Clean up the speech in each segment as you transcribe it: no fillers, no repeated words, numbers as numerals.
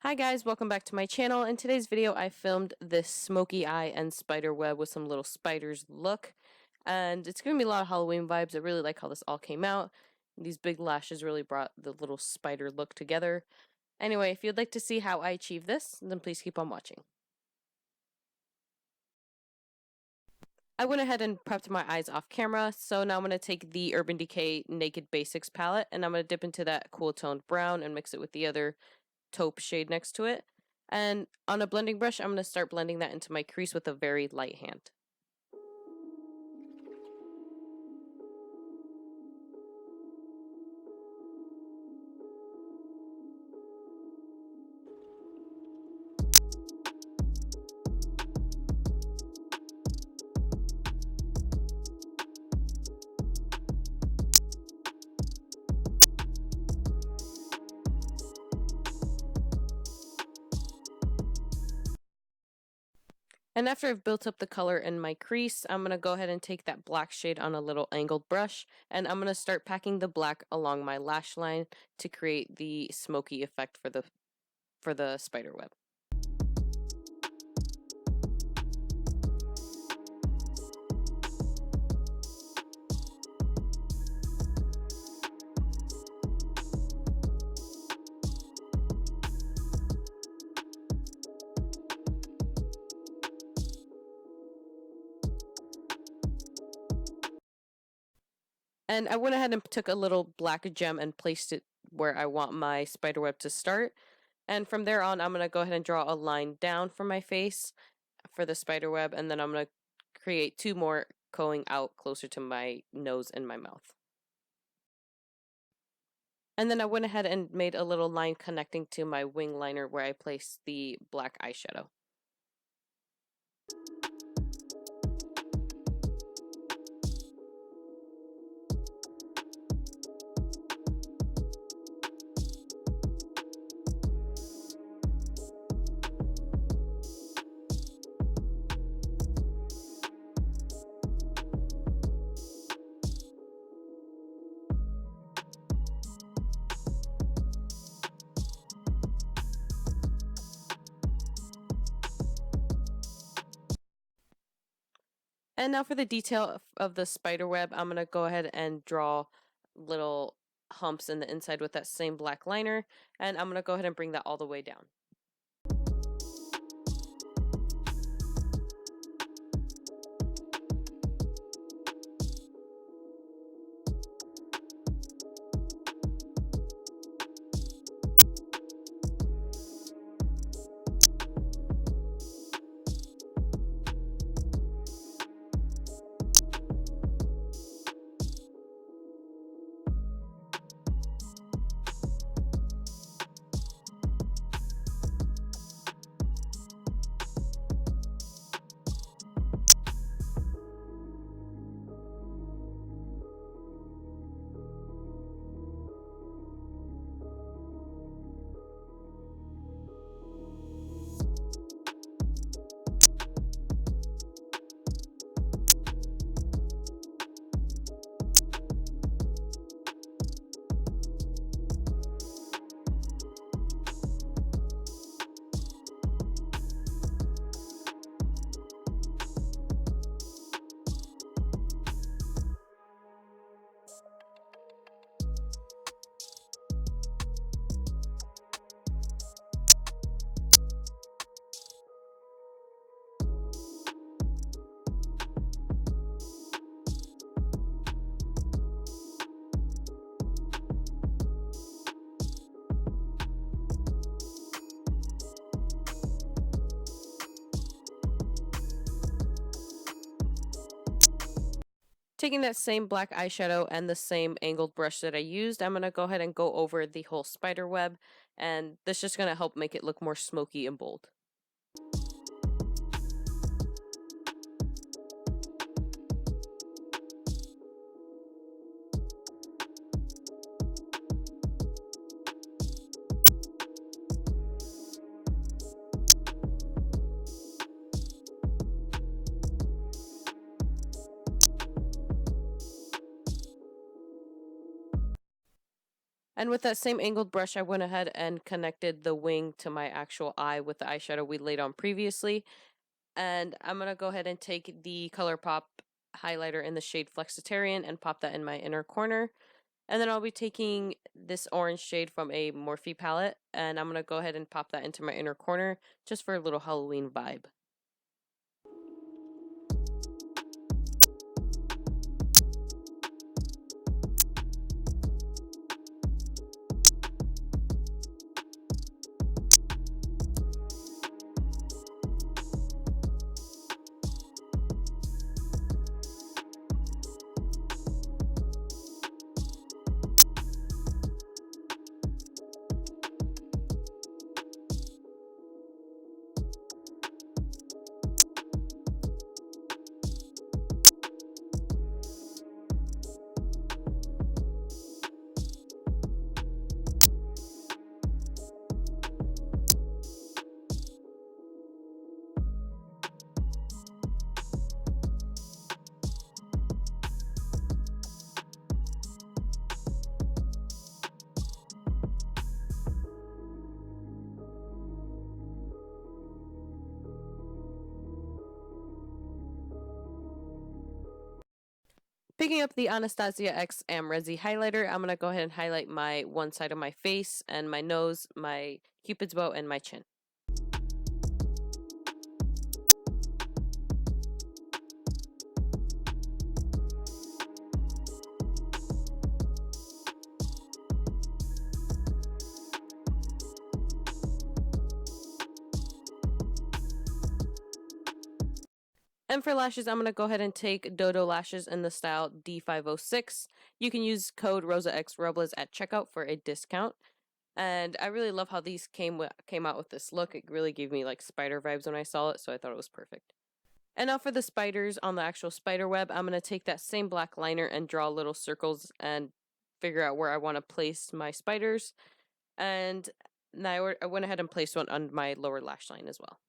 Hi guys, welcome back to my channel. In today's video I filmed this smoky eye and spider web with some little spiders look, and it's gonna be a lot of Halloween vibes. I really like how this all came out. These big lashes really brought the little spider look together. Anyway, if you'd like to see how I achieve this, then please keep on watching. I went ahead and prepped my eyes off camera, so now I'm going to take the Urban Decay Naked Basics palette, and I'm going to dip into that cool toned brown and mix it with the other taupe shade next to it. And on a blending brush, I'm going to start blending that into my crease with a very light hand. And after I've built up the color in my crease, I'm going to go ahead and take that black shade on a little angled brush, and I'm going to start packing the black along my lash line to create the smoky effect for the spider web. And I went ahead and took a little black gem and placed it where I want my spider web to start. And from there on, I'm going to go ahead and draw a line down from my face for the spider web, and then I'm going to create two more going out closer to my nose and my mouth. And then I went ahead and made a little line connecting to my wing liner where I placed the black eyeshadow. And now for the detail of the spider web, I'm going to go ahead and draw little humps in the inside with that same black liner, and I'm going to go ahead and bring that all the way down. Taking that same black eyeshadow and the same angled brush that I used, I'm going to go ahead and go over the whole spider web, and this is just going to help make it look more smoky and bold. And with that same angled brush, I went ahead and connected the wing to my actual eye with the eyeshadow we laid on previously. And I'm going to go ahead and take the Colourpop highlighter in the shade Flexitarian and pop that in my inner corner. And then I'll be taking this orange shade from a Morphe palette, and I'm going to go ahead and pop that into my inner corner just for a little Halloween vibe. Picking up the Anastasia X Amrezy Highlighter, I'm going to go ahead and highlight my one side of my face and my nose, my cupid's bow, and my chin. And for lashes, I'm going to go ahead and take DODO lashes in the style D506. You can use code RosaXRobles at checkout for a discount. And I really love how these came out with this look. It really gave me like spider vibes when I saw it, so I thought it was perfect. And now for the spiders on the actual spider web, I'm going to take that same black liner and draw little circles and figure out where I want to place my spiders. And now I went ahead and placed one on my lower lash line as well.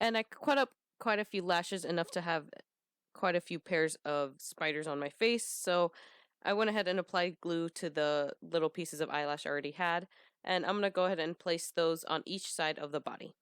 And I cut up quite a few lashes, enough to have quite a few pairs of spiders on my face, so I went ahead and applied glue to the little pieces of eyelash I already had, and I'm going to go ahead and place those on each side of the body.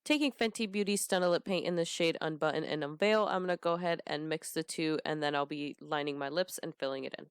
Taking Fenty Beauty Stunna Lip Paint in the shade Unbutton and Unveil, I'm going to go ahead and mix the two, and then I'll be lining my lips and filling it in.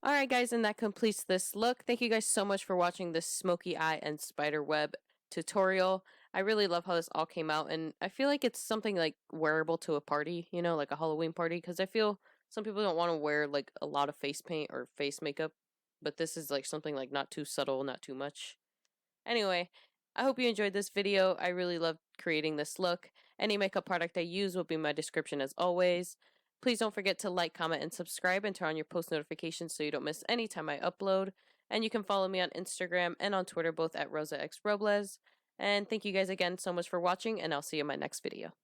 Alright guys, and that completes this look. Thank you guys so much for watching this smoky eye and spider web tutorial. I really love how this all came out, and I feel like it's something like wearable to a party, you know, like a Halloween party, because I feel some people don't want to wear like a lot of face paint or face makeup, but this is like something like not too subtle, not too much. Anyway, I hope you enjoyed this video. I really loved creating this look. Any makeup product I use will be in my description as always. Please don't forget to like, comment, and subscribe and turn on your post notifications so you don't miss any time I upload. And you can follow me on Instagram and on Twitter, both at RosaXRobles. And thank you guys again so much for watching, and I'll see you in my next video.